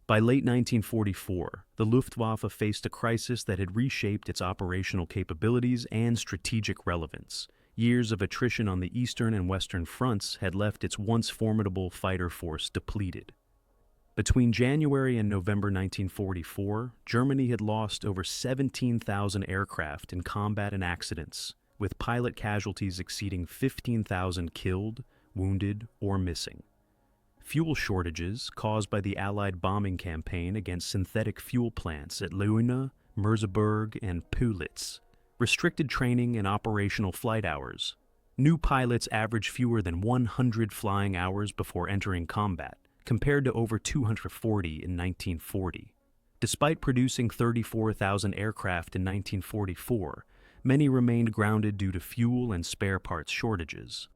By late 1944, the Luftwaffe faced a crisis that had reshaped its operational capabilities and strategic relevance. Years of attrition on the eastern and western fronts had left its once formidable fighter force depleted. Between January and November 1944, Germany had lost over 17,000 aircraft in combat and accidents, with pilot casualties exceeding 15,000 killed, wounded, or missing. Fuel shortages caused by the Allied bombing campaign against synthetic fuel plants at Leuna, Merseburg, and Pulitz restricted training and operational flight hours. New pilots averaged fewer than 100 flying hours before entering combat, compared to over 240 in 1940. Despite producing 34,000 aircraft in 1944, many remained grounded due to fuel and spare parts shortages.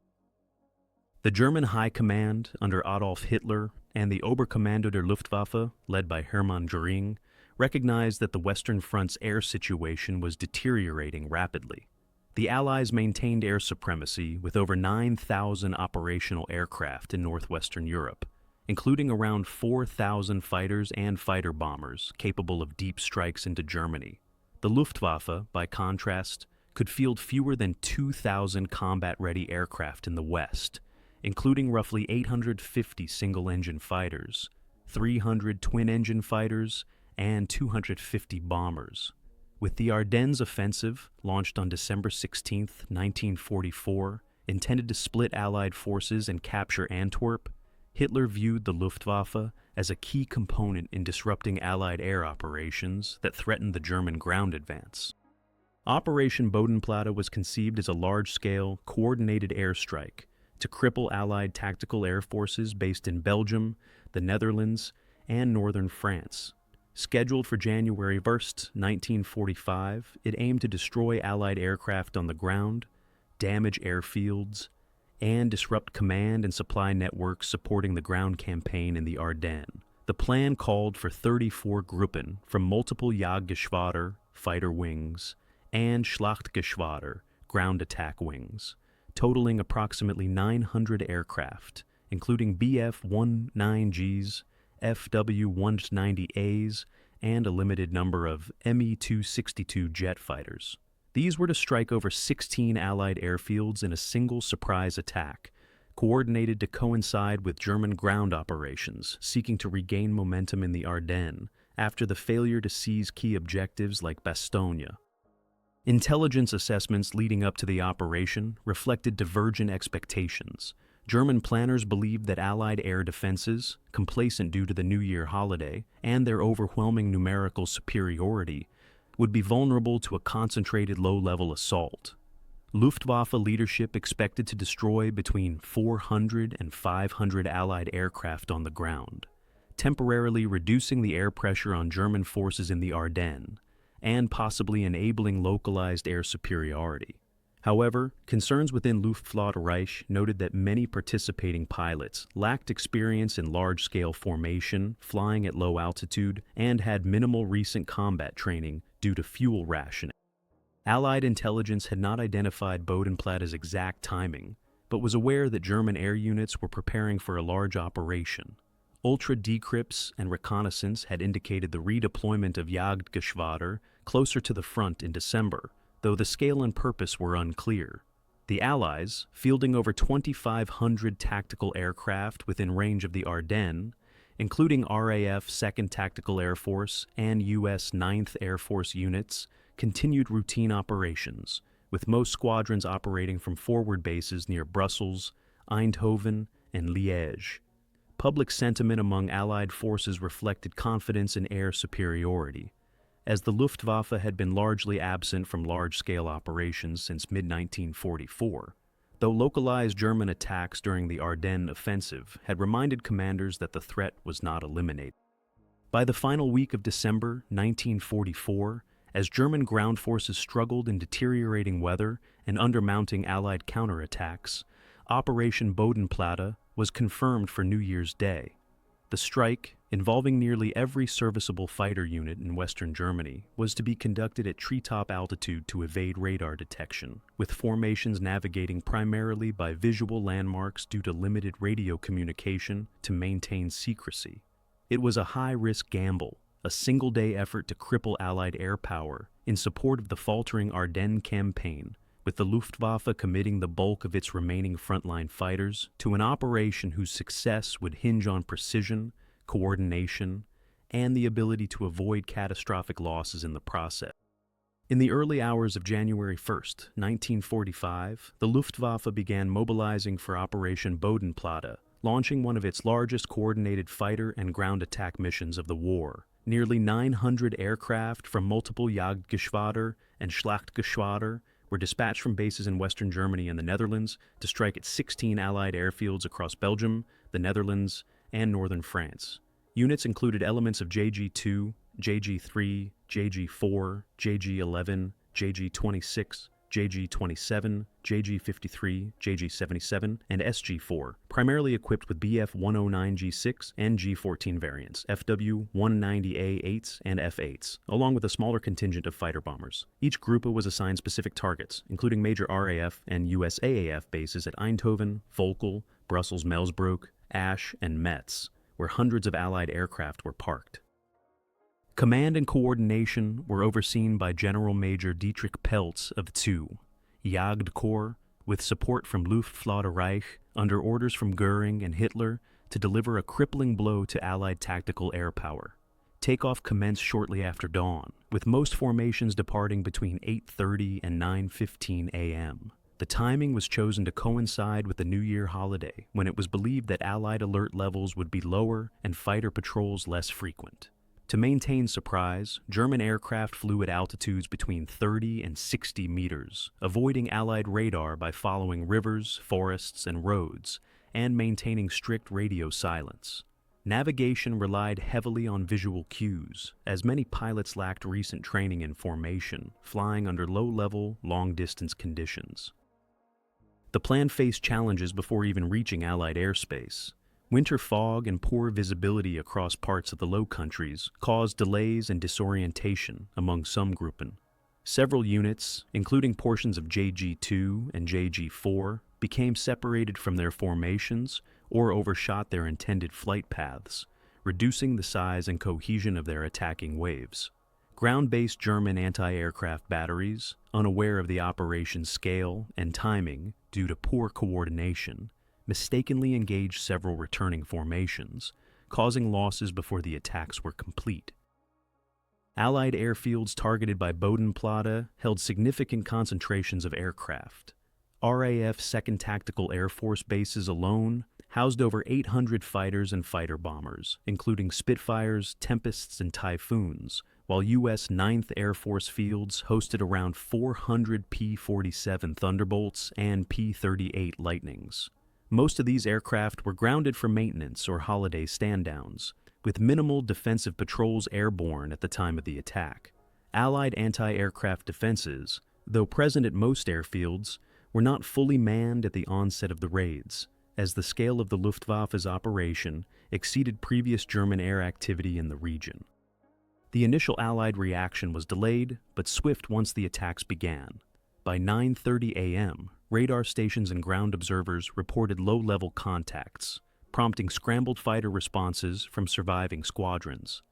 The German High Command, under Adolf Hitler, and the Oberkommando der Luftwaffe, led by Hermann Göring, recognized that the Western Front's air situation was deteriorating rapidly. The Allies maintained air supremacy with over 9,000 operational aircraft in northwestern Europe, including around 4,000 fighters and fighter bombers capable of deep strikes into Germany. The Luftwaffe, by contrast, could field fewer than 2,000 combat-ready aircraft in the West, including roughly 850 single-engine fighters, 300 twin-engine fighters, and 250 bombers. With the Ardennes offensive, launched on December 16, 1944, intended to split Allied forces and capture Antwerp, Hitler viewed the Luftwaffe as a key component in disrupting Allied air operations that threatened the German ground advance. Operation Bodenplatte was conceived as a large-scale, coordinated airstrike to cripple Allied tactical air forces based in Belgium, the Netherlands, and northern France. Scheduled for January 1, 1945, it aimed to destroy Allied aircraft on the ground, damage airfields, and disrupt command and supply networks supporting the ground campaign in the Ardennes. The plan called for 34 Gruppen from multiple Jagdgeschwader fighter wings and Schlachtgeschwader ground attack wings, totaling approximately 900 aircraft, including Bf-19Gs, FW-190As, and a limited number of Me-262 jet fighters. These were to strike over 16 Allied airfields in a single surprise attack, coordinated to coincide with German ground operations seeking to regain momentum in the Ardennes after the failure to seize key objectives like Bastogne. Intelligence assessments leading up to the operation reflected divergent expectations. German planners believed that Allied air defenses, complacent due to the New Year holiday and their overwhelming numerical superiority, would be vulnerable to a concentrated low-level assault. Luftwaffe leadership expected to destroy between 400 and 500 Allied aircraft on the ground, temporarily reducing the air pressure on German forces in the Ardennes, and possibly enabling localized air superiority. However, concerns within Luftflotte Reich noted that many participating pilots lacked experience in large-scale formation, flying at low altitude, and had minimal recent combat training due to fuel rationing. Allied intelligence had not identified Bodenplatte's exact timing, but was aware that German air units were preparing for a large operation. Ultra-decrypts and reconnaissance had indicated the redeployment of Jagdgeschwader closer to the front in December, though the scale and purpose were unclear. The Allies, fielding over 2,500 tactical aircraft within range of the Ardennes, including RAF 2nd Tactical Air Force and U.S. 9th Air Force units, continued routine operations, with most squadrons operating from forward bases near Brussels, Eindhoven, and Liège. Public sentiment among Allied forces reflected confidence in air superiority, as the Luftwaffe had been largely absent from large-scale operations since mid-1944, though localized German attacks during the Ardennes offensive had reminded commanders that the threat was not eliminated. By the final week of December 1944, as German ground forces struggled in deteriorating weather and undermounting Allied counterattacks, Operation Bodenplatte was confirmed for New Year's Day. The strike, involving nearly every serviceable fighter unit in Western Germany, was to be conducted at treetop altitude to evade radar detection, with formations navigating primarily by visual landmarks due to limited radio communication to maintain secrecy. It was a high-risk gamble, a single-day effort to cripple Allied air power in support of the faltering Ardennes campaign, with the Luftwaffe committing the bulk of its remaining frontline fighters to an operation whose success would hinge on precision, coordination, and the ability to avoid catastrophic losses in the process. In the early hours of January 1st, 1945, the Luftwaffe began mobilizing for Operation Bodenplatte, launching one of its largest coordinated fighter and ground attack missions of the war. Nearly 900 aircraft from multiple Jagdgeschwader and Schlachtgeschwader were dispatched from bases in Western Germany and the Netherlands to strike at 16 Allied airfields across Belgium, the Netherlands, and northern France. Units included elements of JG2, JG3, JG4, JG11, JG26, JG27, JG53, JG77, and SG4, primarily equipped with Bf-109G6 and G14 variants, FW-190A8s and F8s, along with a smaller contingent of fighter bombers. Each Gruppe was assigned specific targets, including major RAF and USAAF bases at Eindhoven, Volkel, Brussels-Melsbroek, Asch, and Metz, where hundreds of Allied aircraft were parked. Command and coordination were overseen by General Major Dietrich Peltz of II Jagdkorps, with support from Luftflotte Reich under orders from Göring and Hitler to deliver a crippling blow to Allied tactical air power. Takeoff commenced shortly after dawn, with most formations departing between 8:30 and 9:15 a.m. The timing was chosen to coincide with the New Year holiday, when it was believed that Allied alert levels would be lower and fighter patrols less frequent. To maintain surprise, German aircraft flew at altitudes between 30 and 60 meters, avoiding Allied radar by following rivers, forests, and roads, and maintaining strict radio silence. Navigation relied heavily on visual cues, as many pilots lacked recent training in formation, flying under low-level, long-distance conditions. The plan faced challenges before even reaching Allied airspace. Winter fog and poor visibility across parts of the Low Countries caused delays and disorientation among some Gruppen. Several units, including portions of JG2 and JG4, became separated from their formations or overshot their intended flight paths, reducing the size and cohesion of their attacking waves. Ground-based German anti-aircraft batteries, unaware of the operation's scale and timing due to poor coordination, mistakenly engaged several returning formations, causing losses before the attacks were complete. Allied airfields targeted by Bodenplatte held significant concentrations of aircraft. RAF 2nd Tactical Air Force bases alone housed over 800 fighters and fighter bombers, including Spitfires, Tempests, and Typhoons, while U.S. 9th Air Force fields hosted around 400 P-47 Thunderbolts and P-38 Lightnings. Most of these aircraft were grounded for maintenance or holiday stand-downs, with minimal defensive patrols airborne at the time of the attack. Allied anti-aircraft defenses, though present at most airfields, were not fully manned at the onset of the raids, as the scale of the Luftwaffe's operation exceeded previous German air activity in the region. The initial Allied reaction was delayed, but swift once the attacks began. By 9:30 a.m., radar stations and ground observers reported low-level contacts, prompting scrambled fighter responses from surviving squadrons.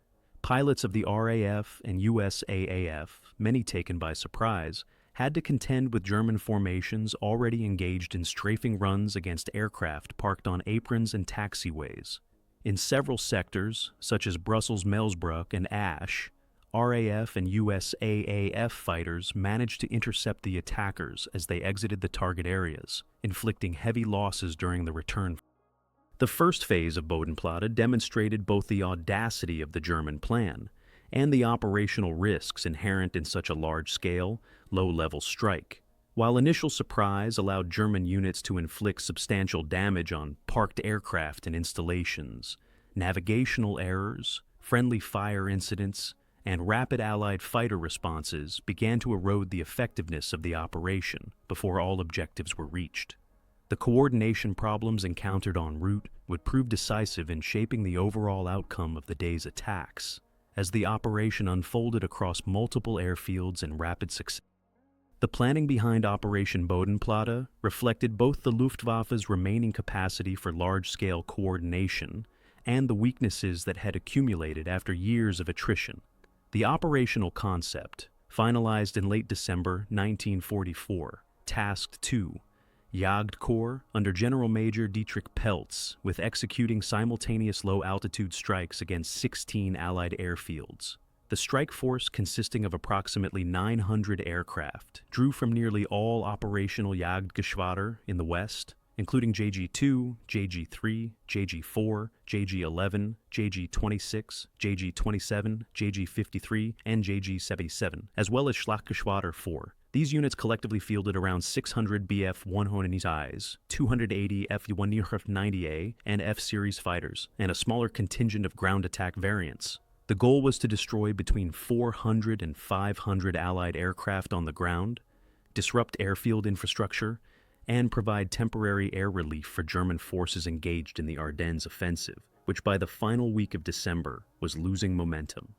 Pilots of the RAF and USAAF, many taken by surprise, had to contend with German formations already engaged in strafing runs against aircraft parked on aprons and taxiways. In several sectors, such as Brussels-Melsbroek and Asch, RAF and USAAF fighters managed to intercept the attackers as they exited the target areas, inflicting heavy losses during the return. The first phase of Bodenplatte demonstrated both the audacity of the German plan and the operational risks inherent in such a large-scale, low-level strike. While initial surprise allowed German units to inflict substantial damage on parked aircraft and installations, navigational errors, friendly fire incidents, and rapid Allied fighter responses began to erode the effectiveness of the operation before all objectives were reached. The coordination problems encountered en route would prove decisive in shaping the overall outcome of the day's attacks, as the operation unfolded across multiple airfields in rapid succession. The planning behind Operation Bodenplatte reflected both the Luftwaffe's remaining capacity for large-scale coordination and the weaknesses that had accumulated after years of attrition. The operational concept, finalized in late December 1944, tasked 2, Jagdkorps under General Major Dietrich Peltz with executing simultaneous low-altitude strikes against 16 Allied airfields. The strike force, consisting of approximately 900 aircraft, drew from nearly all operational Jagdgeschwader in the west, including JG-2, JG-3, JG-4, JG-11, JG-26, JG-27, JG-53, and JG-77, as well as Schlachtgeschwader 4. These units collectively fielded around 600 Bf-190Is, 280 F-190A and F-series fighters, and a smaller contingent of ground attack variants. The goal was to destroy between 400 and 500 Allied aircraft on the ground, disrupt airfield infrastructure, and provide temporary air relief for German forces engaged in the Ardennes offensive, which by the final week of December was losing momentum.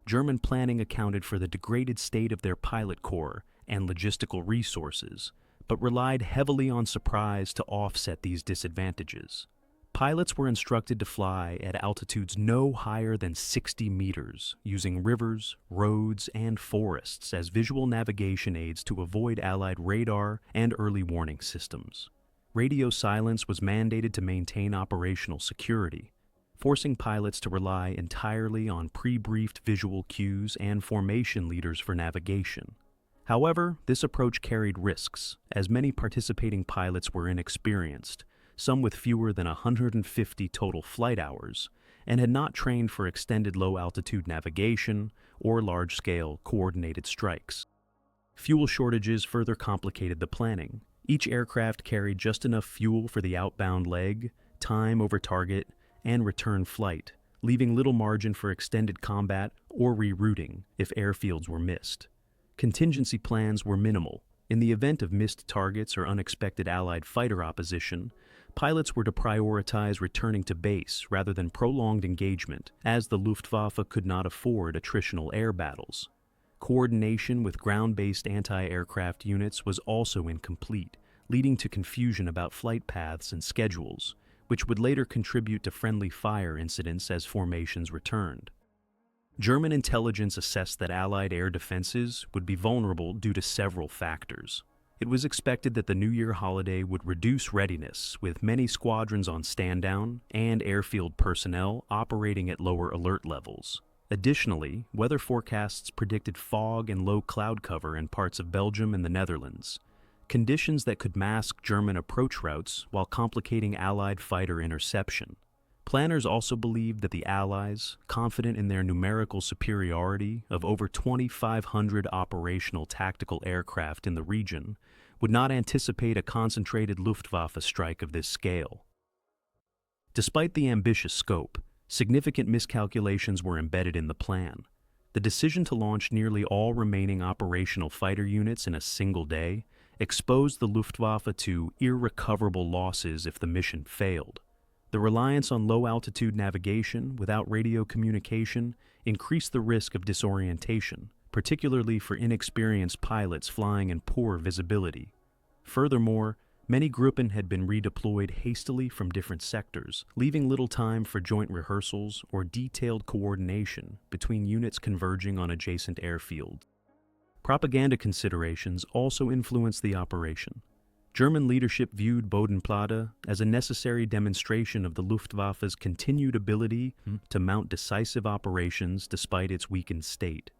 German planning accounted for the degraded state of their pilot corps and logistical resources, but relied heavily on surprise to offset these disadvantages. Pilots were instructed to fly at altitudes no higher than 60 meters, using rivers, roads, and forests as visual navigation aids to avoid Allied radar and early warning systems. Radio silence was mandated to maintain operational security, forcing pilots to rely entirely on pre-briefed visual cues and formation leaders for navigation. However, this approach carried risks, as many participating pilots were inexperienced, some with fewer than 150 total flight hours, and had not trained for extended low-altitude navigation or large-scale coordinated strikes. Fuel shortages further complicated the planning. Each aircraft carried just enough fuel for the outbound leg, time over target, and return flight, leaving little margin for extended combat or rerouting if airfields were missed. Contingency plans were minimal. In the event of missed targets or unexpected Allied fighter opposition, pilots were to prioritize returning to base rather than prolonged engagement, as the Luftwaffe could not afford attritional air battles. Coordination with ground-based anti-aircraft units was also incomplete, leading to confusion about flight paths and schedules, which would later contribute to friendly fire incidents as formations returned. German intelligence assessed that Allied air defenses would be vulnerable due to several factors. It was expected that the New Year holiday would reduce readiness, with many squadrons on stand-down and airfield personnel operating at lower alert levels. Additionally, weather forecasts predicted fog and low cloud cover in parts of Belgium and the Netherlands, conditions that could mask German approach routes while complicating Allied fighter interception. Planners also believed that the Allies, confident in their numerical superiority of over 2,500 operational tactical aircraft in the region, would not anticipate a concentrated Luftwaffe strike of this scale. Despite the ambitious scope, significant miscalculations were embedded in the plan. The decision to launch nearly all remaining operational fighter units in a single day exposed the Luftwaffe to irrecoverable losses if the mission failed. The reliance on low-altitude navigation without radio communication increased the risk of disorientation, particularly for inexperienced pilots flying in poor visibility. Furthermore, many Gruppen had been redeployed hastily from different sectors, leaving little time for joint rehearsals or detailed coordination between units converging on adjacent airfields. Propaganda considerations also influenced the operation. German leadership viewed Bodenplatte as a necessary demonstration of the Luftwaffe's continued ability to mount decisive operations despite its weakened state.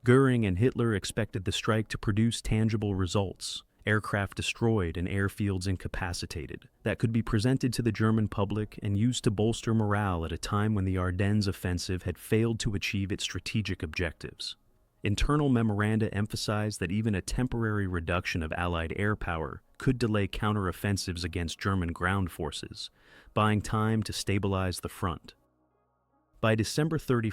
Goering and Hitler expected the strike to produce tangible results, aircraft destroyed and airfields incapacitated, that could be presented to the German public and used to bolster morale at a time when the Ardennes offensive had failed to achieve its strategic objectives. Internal memoranda emphasized that even a temporary reduction of Allied air power could delay counteroffensives against German ground forces, buying time to stabilize the front. By December 31,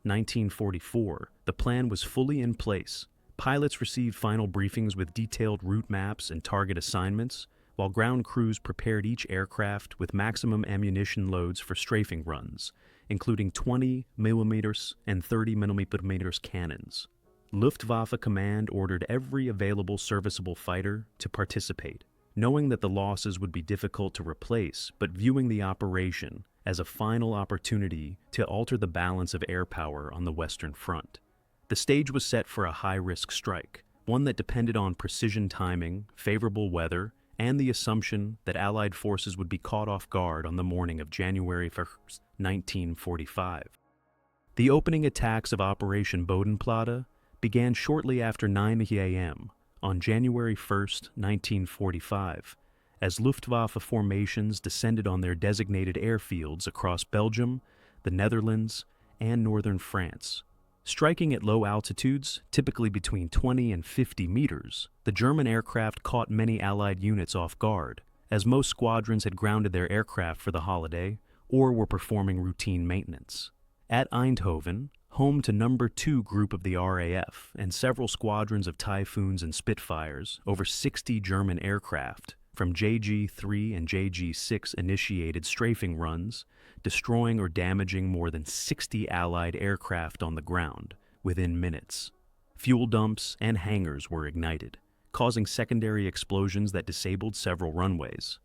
1944, the plan was fully in place. Pilots received final briefings with detailed route maps and target assignments, while ground crews prepared each aircraft with maximum ammunition loads for strafing runs, including 20 mm and 30 mm cannons. Luftwaffe Command ordered every available serviceable fighter to participate, knowing that the losses would be difficult to replace, but viewing the operation as a final opportunity to alter the balance of air power on the Western Front. The stage was set for a high-risk strike, one that depended on precision timing, favorable weather, and the assumption that Allied forces would be caught off guard on the morning of January 1st, 1945. The opening attacks of Operation Bodenplatte began shortly after 9 a.m. on January 1st, 1945, as Luftwaffe formations descended on their designated airfields across Belgium, the Netherlands, and northern France. Striking at low altitudes, typically between 20 and 50 meters, the German aircraft caught many Allied units off guard, as most squadrons had grounded their aircraft for the holiday or were performing routine maintenance. At Eindhoven, home to No. 2 Group of the RAF and several squadrons of Typhoons and Spitfires, over 60 German aircraft from JG-3 and JG-6 initiated strafing runs, destroying or damaging more than 60 Allied aircraft on the ground within minutes. Fuel dumps and hangars were ignited, causing secondary explosions that disabled several runways.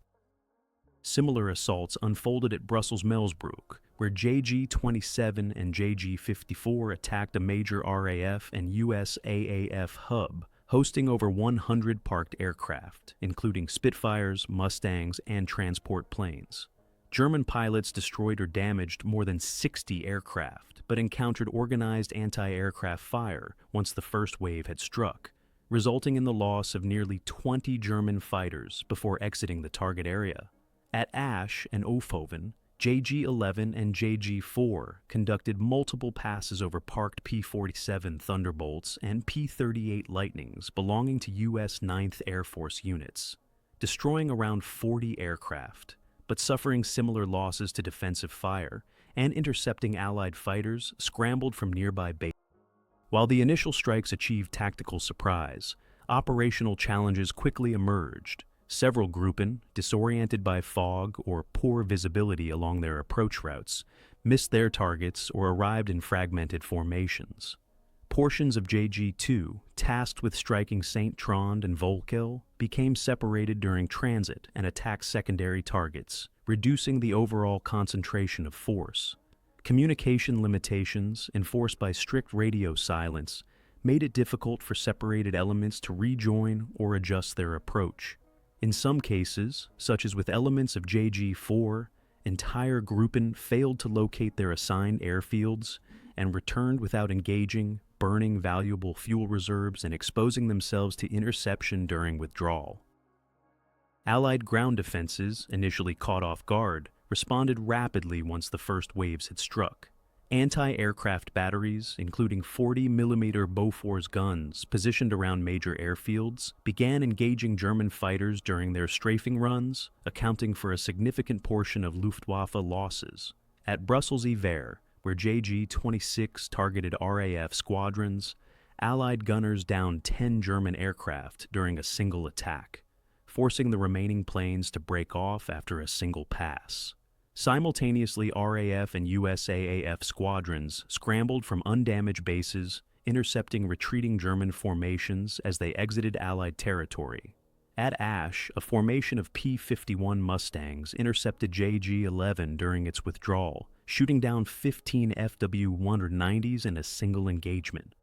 Similar assaults unfolded at Brussels-Melsbroek, where JG-27 and JG-54 attacked a major RAF and US AAF hub, hosting over 100 parked aircraft, including Spitfires, Mustangs, and transport planes. German pilots destroyed or damaged more than 60 aircraft, but encountered organized anti-aircraft fire once the first wave had struck, resulting in the loss of nearly 20 German fighters before exiting the target area. At Asch and Oefhoven, JG-11 and JG-4 conducted multiple passes over parked P-47 Thunderbolts and P-38 Lightnings belonging to U.S. 9th Air Force units, destroying around 40 aircraft, but suffering similar losses to defensive fire and intercepting Allied fighters scrambled from nearby bases. While the initial strikes achieved tactical surprise, operational challenges quickly emerged. Several Gruppen, disoriented by fog or poor visibility along their approach routes, missed their targets or arrived in fragmented formations. Portions of JG-2, tasked with striking St. Trond and Volkel, became separated during transit and attacked secondary targets, reducing the overall concentration of force. Communication limitations, enforced by strict radio silence, made it difficult for separated elements to rejoin or adjust their approach. In some cases, such as with elements of JG-4, entire Gruppen failed to locate their assigned airfields and returned without engaging, burning valuable fuel reserves and exposing themselves to interception during withdrawal. Allied ground defenses, initially caught off guard, responded rapidly once the first waves had struck. Anti-aircraft batteries, including 40mm Bofors guns positioned around major airfields, began engaging German fighters during their strafing runs, accounting for a significant portion of Luftwaffe losses. At Brussels-Yver, where JG-26 targeted RAF squadrons, Allied gunners downed 10 German aircraft during a single attack, forcing the remaining planes to break off after a single pass. Simultaneously, RAF and USAAF squadrons scrambled from undamaged bases, intercepting retreating German formations as they exited Allied territory. At Asch, a formation of P-51 Mustangs intercepted JG-11 during its withdrawal, shooting down 15 FW-190s in a single engagement.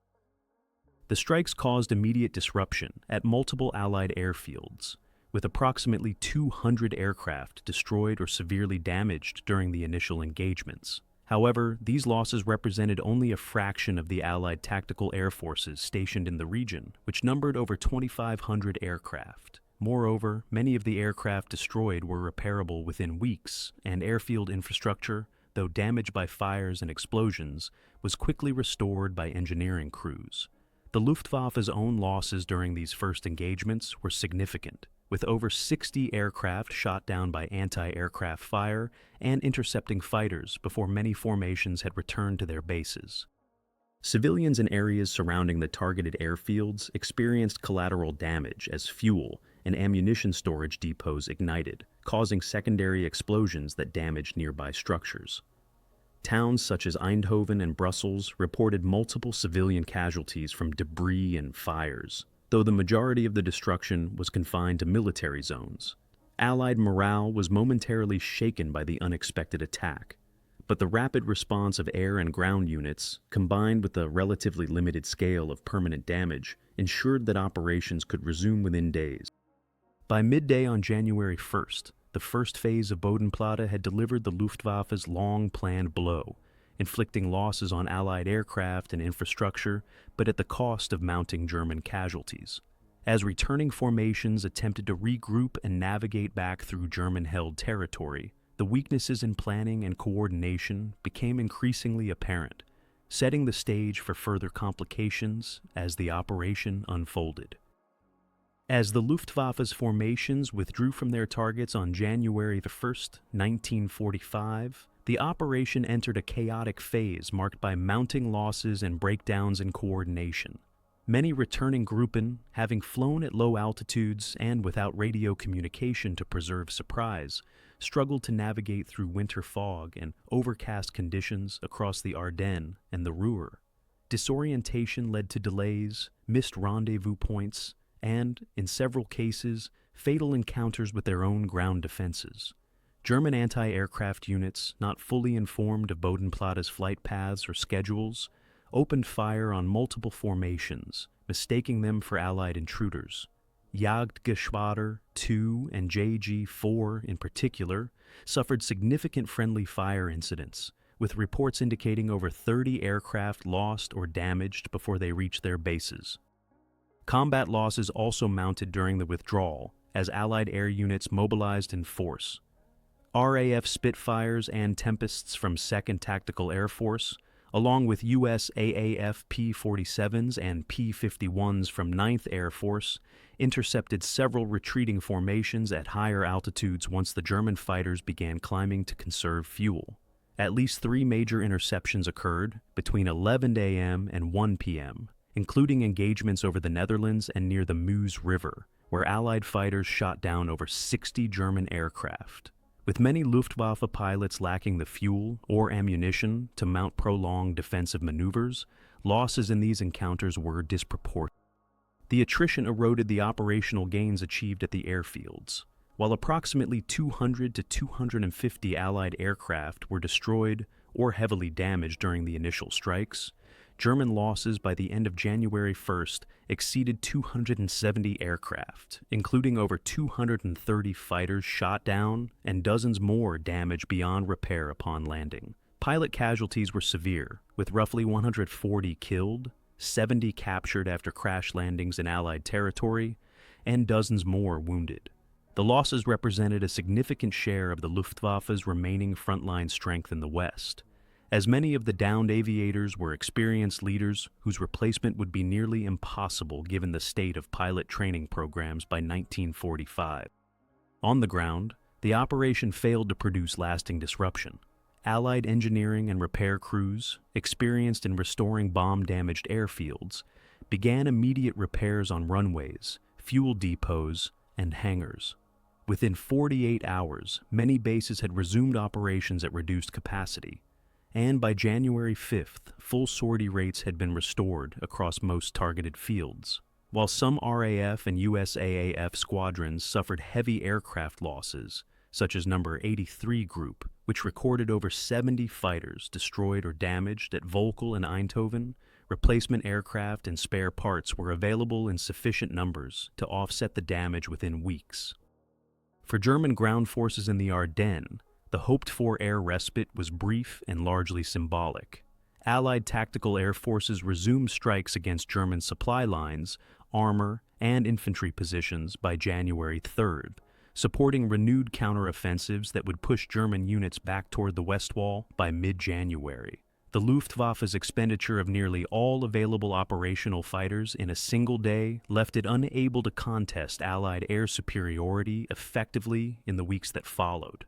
The strikes caused immediate disruption at multiple Allied airfields, with approximately 200 aircraft destroyed or severely damaged during the initial engagements. However, these losses represented only a fraction of the Allied tactical air forces stationed in the region, which numbered over 2,500 aircraft. Moreover, many of the aircraft destroyed were repairable within weeks, and airfield infrastructure, though damaged by fires and explosions, was quickly restored by engineering crews. The Luftwaffe's own losses during these first engagements were significant, with over 60 aircraft shot down by anti-aircraft fire and intercepting fighters before many formations had returned to their bases. Civilians in areas surrounding the targeted airfields experienced collateral damage as fuel and ammunition storage depots ignited, causing secondary explosions that damaged nearby structures. Towns such as Eindhoven and Brussels reported multiple civilian casualties from debris and fires, though the majority of the destruction was confined to military zones. Allied morale was momentarily shaken by the unexpected attack, but the rapid response of air and ground units, combined with the relatively limited scale of permanent damage, ensured that operations could resume within days. By midday on January 1st, the first phase of Bodenplatte had delivered the Luftwaffe's long-planned blow, inflicting losses on Allied aircraft and infrastructure, but at the cost of mounting German casualties. As returning formations attempted to regroup and navigate back through German-held territory, the weaknesses in planning and coordination became increasingly apparent, setting the stage for further complications as the operation unfolded. As the Luftwaffe's formations withdrew from their targets on January 1st, 1945, the operation entered a chaotic phase marked by mounting losses and breakdowns in coordination. Many returning Gruppen, having flown at low altitudes and without radio communication to preserve surprise, struggled to navigate through winter fog and overcast conditions across the Ardennes and the Ruhr. Disorientation led to delays, missed rendezvous points, and, in several cases, fatal encounters with their own ground defenses. German anti-aircraft units, not fully informed of Bodenplatte's flight paths or schedules, opened fire on multiple formations, mistaking them for Allied intruders. Jagdgeschwader 2 and JG4 in particular suffered significant friendly fire incidents, with reports indicating over 30 aircraft lost or damaged before they reached their bases. Combat losses also mounted during the withdrawal, as Allied air units mobilized in force. RAF Spitfires and Tempests from 2nd Tactical Air Force, along with US AAF P-47s and P-51s from 9th Air Force, intercepted several retreating formations at higher altitudes once the German fighters began climbing to conserve fuel. At least 3 major interceptions occurred between 11 a.m. and 1 p.m., including engagements over the Netherlands and near the Meuse River, where Allied fighters shot down over 60 German aircraft. With many Luftwaffe pilots lacking the fuel or ammunition to mount prolonged defensive maneuvers, losses in these encounters were disproportionate. The attrition eroded the operational gains achieved at the airfields. While approximately 200 to 250 Allied aircraft were destroyed or heavily damaged during the initial strikes, German losses by the end of January 1st exceeded 270 aircraft, including over 230 fighters shot down and dozens more damaged beyond repair upon landing. Pilot casualties were severe, with roughly 140 killed, 70 captured after crash landings in Allied territory, and dozens more wounded. The losses represented a significant share of the Luftwaffe's remaining frontline strength in the West, as many of the downed aviators were experienced leaders whose replacement would be nearly impossible given the state of pilot training programs by 1945. On the ground, the operation failed to produce lasting disruption. Allied engineering and repair crews, experienced in restoring bomb-damaged airfields, began immediate repairs on runways, fuel depots, and hangars. Within 48 hours, many bases had resumed operations at reduced capacity, and by January 5th, full sortie rates had been restored across most targeted fields. While some RAF and USAAF squadrons suffered heavy aircraft losses, such as No. 83 Group, which recorded over 70 fighters destroyed or damaged at Volkel and Eindhoven, replacement aircraft and spare parts were available in sufficient numbers to offset the damage within weeks. For German ground forces in the Ardennes, the hoped-for air respite was brief and largely symbolic. Allied tactical air forces resumed strikes against German supply lines, armor, and infantry positions by January 3rd, supporting renewed counteroffensives that would push German units back toward the West Wall by mid-January. The Luftwaffe's expenditure of nearly all available operational fighters in a single day left it unable to contest Allied air superiority effectively in the weeks that followed.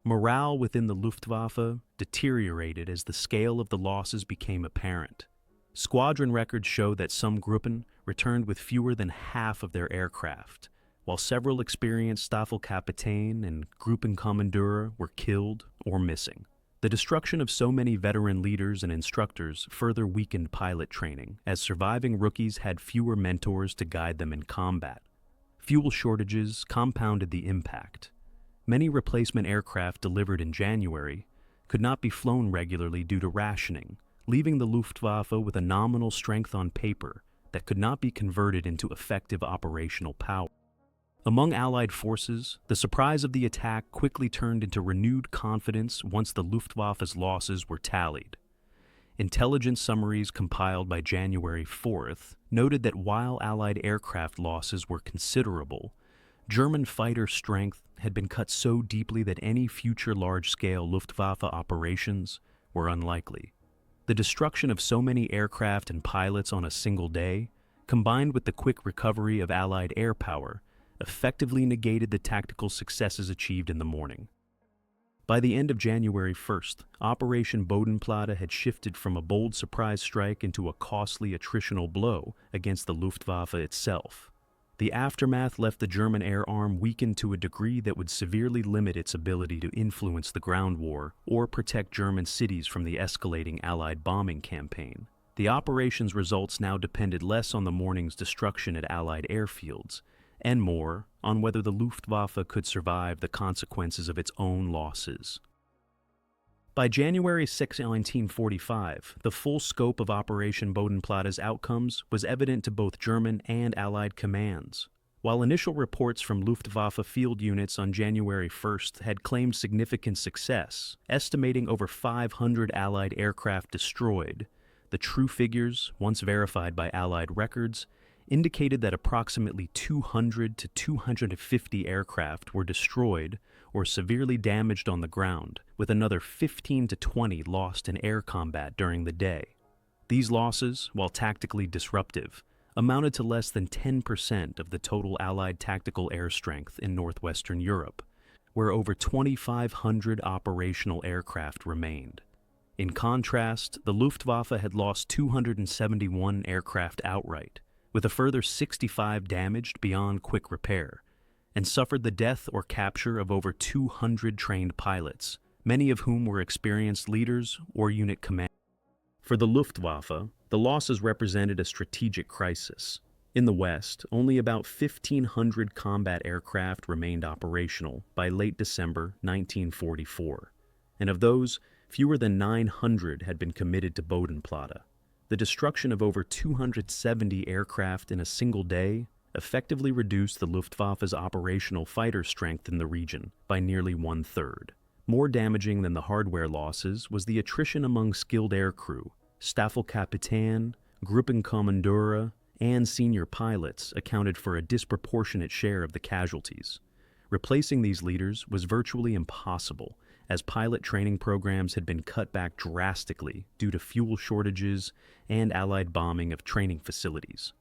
Morale within the Luftwaffe deteriorated as the scale of the losses became apparent. Squadron records show that some Gruppen returned with fewer than half of their aircraft, while several experienced Staffelkapitän and Gruppenkommandeur were killed or missing. The destruction of so many veteran leaders and instructors further weakened pilot training, as surviving rookies had fewer mentors to guide them in combat. Fuel shortages compounded the impact. Many replacement aircraft delivered in January could not be flown regularly due to rationing, leaving the Luftwaffe with a nominal strength on paper that could not be converted into effective operational power. Among Allied forces, the surprise of the attack quickly turned into renewed confidence once the Luftwaffe's losses were tallied. Intelligence summaries compiled by January 4th noted that while Allied aircraft losses were considerable, German fighter strength had been cut so deeply that any future large-scale Luftwaffe operations were unlikely. The destruction of so many aircraft and pilots on a single day, combined with the quick recovery of Allied air power, effectively negated the tactical successes achieved in the morning. By the end of January 1st, Operation Bodenplatte had shifted from a bold surprise strike into a costly attritional blow against the Luftwaffe itself. The aftermath left the German air arm weakened to a degree that would severely limit its ability to influence the ground war or protect German cities from the escalating Allied bombing campaign. The operation's results now depended less on the morning's destruction at Allied airfields, and more on whether the Luftwaffe could survive the consequences of its own losses. By January 6, 1945, the full scope of Operation Bodenplatte's outcomes was evident to both German and Allied commands. While initial reports from Luftwaffe field units on January 1st had claimed significant success, estimating over 500 Allied aircraft destroyed, the true figures, once verified by Allied records, indicated that approximately 200 to 250 aircraft were destroyed or severely damaged on the ground, with another 15 to 20 lost in air combat during the day. These losses, while tactically disruptive, amounted to less than 10% of the total Allied tactical air strength in northwestern Europe, where over 2,500 operational aircraft remained. In contrast, the Luftwaffe had lost 271 aircraft outright, with a further 65 damaged beyond quick repair, and suffered the death or capture of over 200 trained pilots, many of whom were experienced leaders or unit commanders. For the Luftwaffe, the losses represented a strategic crisis. In the West, only about 1,500 combat aircraft remained operational by late December 1944, and of those, fewer than 900 had been committed to Bodenplatte. The destruction of over 270 aircraft in a single day effectively reduced the Luftwaffe's operational fighter strength in the region by nearly one-third. More damaging than the hardware losses was the attrition among skilled aircrew. Staffelkapitän, Gruppenkommandeur, and senior pilots accounted for a disproportionate share of the casualties. Replacing these leaders was virtually impossible, as pilot training programs had been cut back drastically due to fuel shortages and Allied bombing of training facilities.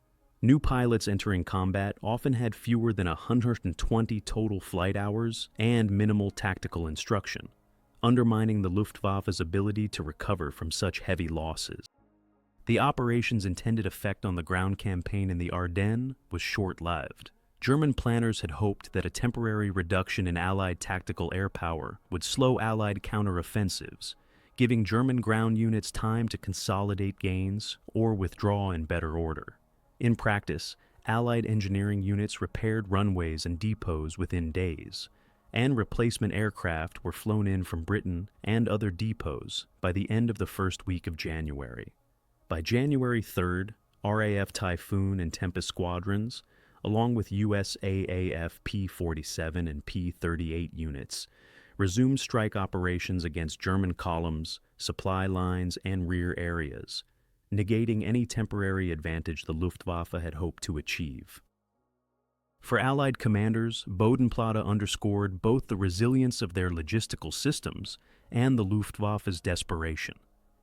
New pilots entering combat often had fewer than 120 total flight hours and minimal tactical instruction, undermining the Luftwaffe's ability to recover from such heavy losses. The operation's intended effect on the ground campaign in the Ardennes was short-lived. German planners had hoped that a temporary reduction in Allied tactical air power would slow Allied counteroffensives, giving German ground units time to consolidate gains or withdraw in better order. In practice, Allied engineering units repaired runways and depots within days, and replacement aircraft were flown in from Britain and other depots by the end of the first week of January. By January 3rd, RAF Typhoon and Tempest squadrons, along with US AAF P-47 and P-38 units, resumed strike operations against German columns, supply lines, and rear areas, negating any temporary advantage the Luftwaffe had hoped to achieve. For Allied commanders, Bodenplatte underscored both the resilience of their logistical systems and the Luftwaffe's desperation.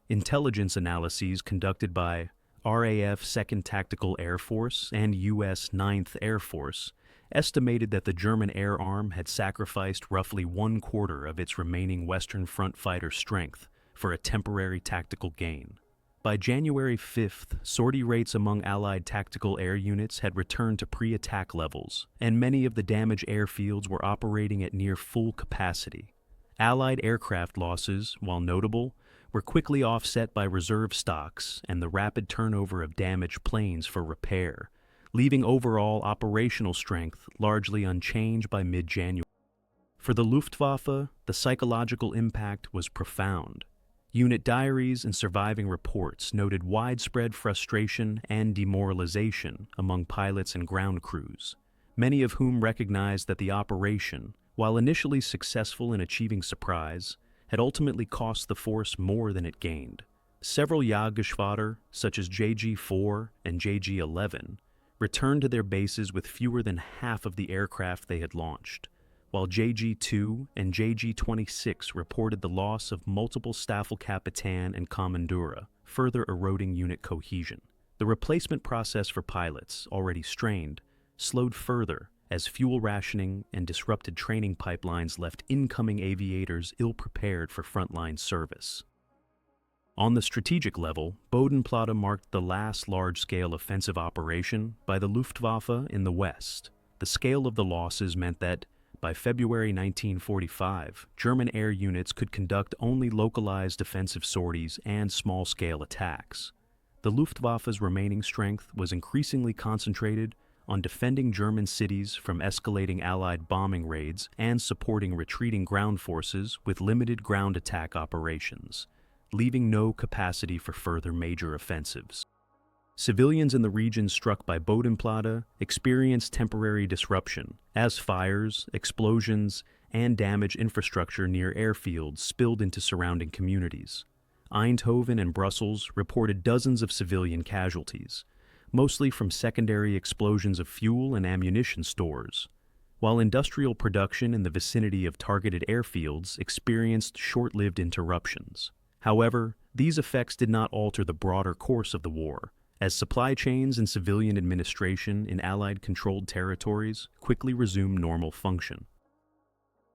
Intelligence analyses conducted by RAF 2nd Tactical Air Force and U.S. 9th Air Force estimated that the German air arm had sacrificed roughly one-quarter of its remaining Western Front fighter strength for a temporary tactical gain. By January 5th, sortie rates among Allied tactical air units had returned to pre-attack levels, and many of the damaged airfields were operating at near full capacity. Allied aircraft losses, while notable, were quickly offset by reserve stocks and the rapid turnover of damaged planes for repair, leaving overall operational strength largely unchanged by mid-January. For the Luftwaffe, the psychological impact was profound. Unit diaries and surviving reports noted widespread frustration and demoralization among pilots and ground crews, many of whom recognized that the operation, while initially successful in achieving surprise, had ultimately cost the force more than it gained. Several Jagdgeschwader, such as JG-4 and JG-11, returned to their bases with fewer than half of the aircraft they had launched, while JG-2 and JG-26 reported the loss of multiple Staffelkapitän and Kommandeur, further eroding unit cohesion. The replacement process for pilots, already strained, slowed further as fuel rationing and disrupted training pipelines left incoming aviators ill-prepared for frontline service. On the strategic level, Bodenplatte marked the last large-scale offensive operation by the Luftwaffe in the West. The scale of the losses meant that, by February 1945, German air units could conduct only localized offensive sorties and small-scale attacks. The Luftwaffe's remaining strength was increasingly concentrated on defending German cities from escalating Allied bombing raids and supporting retreating ground forces with limited ground attack operations, leaving no capacity for further major offensives. Civilians in the regions struck by Bodenplatte experienced temporary disruption as fires, explosions, and damaged infrastructure near airfields spilled into surrounding communities. Eindhoven and Brussels reported dozens of civilian casualties, mostly from secondary explosions of fuel and ammunition stores, while industrial production in the vicinity of targeted airfields experienced short-lived interruptions. However, these effects did not alter the broader course of the war, as supply chains and civilian administration in Allied-controlled territories quickly resumed normal function.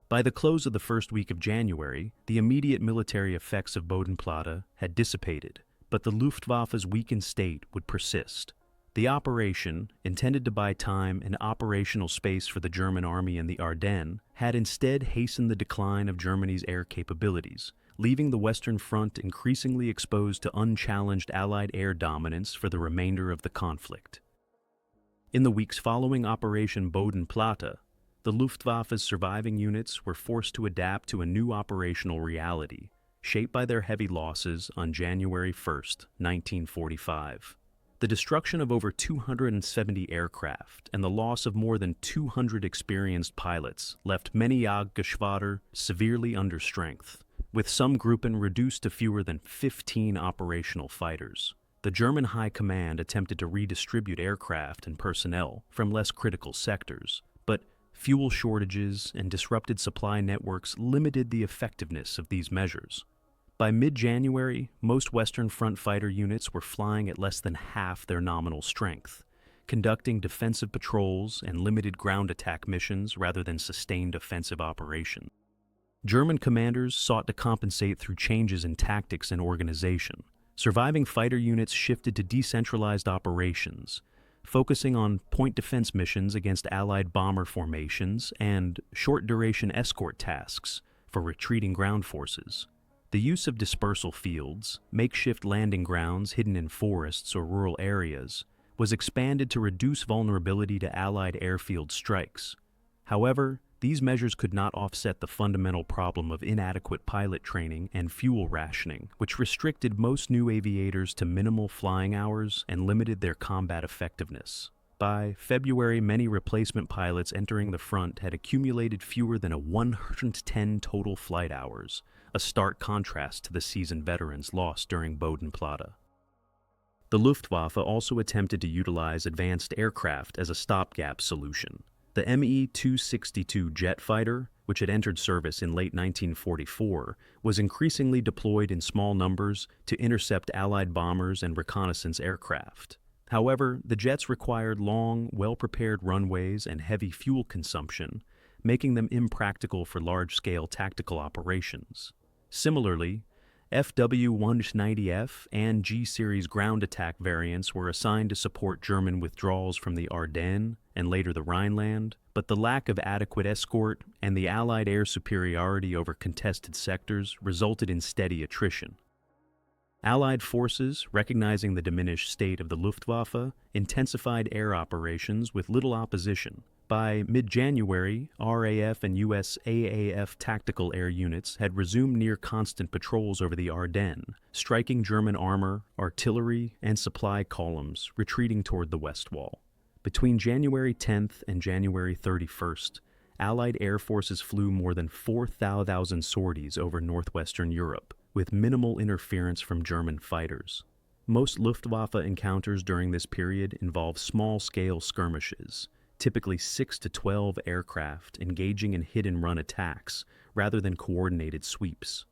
By the close of the first week of January, the immediate military effects of Bodenplatte had dissipated, but the Luftwaffe's weakened state would persist. The operation, intended to buy time and operational space for the German army in the Ardennes, had instead hastened the decline of Germany's air capabilities, leaving the Western Front increasingly exposed to unchallenged Allied air dominance for the remainder of the conflict. In the weeks following Operation Bodenplatte, the Luftwaffe's surviving units were forced to adapt to a new operational reality, shaped by their heavy losses on January 1, 1945. The destruction of over 270 aircraft and the loss of more than 200 experienced pilots left many Jagdgeschwader severely under strength, with some Gruppen reduced to fewer than 15 operational fighters. The German High Command attempted to redistribute aircraft and personnel from less critical sectors, but fuel shortages and disrupted supply networks limited the effectiveness of these measures. By mid-January, most Western Front fighter units were flying at less than half their nominal strength, conducting defensive patrols and limited ground attack missions rather than sustained offensive operations. German commanders sought to compensate through changes in tactics and organization. Surviving fighter units shifted to decentralized operations, focusing on point defense missions against Allied bomber formations and short-duration escort tasks for retreating ground forces. The use of dispersal fields, makeshift landing grounds hidden in forests or rural areas, was expanded to reduce vulnerability to Allied airfield strikes. However, these measures could not offset the fundamental problem of inadequate pilot training and fuel rationing, which restricted most new aviators to minimal flying hours and limited their combat effectiveness. By February, many replacement pilots entering the front had accumulated fewer than 110 total flight hours, a stark contrast to the seasoned veterans lost during Bodenplatte. The Luftwaffe also attempted to utilize advanced aircraft as a stopgap solution. The Me-262 jet fighter, which had entered service in late 1944, was increasingly deployed in small numbers to intercept Allied bombers and reconnaissance aircraft. However, the jets required long, well-prepared runways and heavy fuel consumption, making them impractical for large-scale tactical operations. Similarly, FW-190F and G-series ground attack variants were assigned to support German withdrawals from the Ardennes and later the Rhineland, but the lack of adequate escort and the Allied air superiority over contested sectors resulted in steady attrition. Allied forces, recognizing the diminished state of the Luftwaffe, intensified air operations with little opposition. By mid-January, RAF and US AAF tactical air units had resumed near-constant patrols over the Ardennes, striking German armor, artillery, and supply columns, retreating toward the West Wall. Between January 10th and January 31st, Allied air forces flew more than 4,000 sorties over northwestern Europe, with minimal interference from German fighters. Most Luftwaffe encounters during this period involve small-scale skirmishes, typically 6 to 12 aircraft engaging in hit-and-run attacks rather than coordinated sweeps.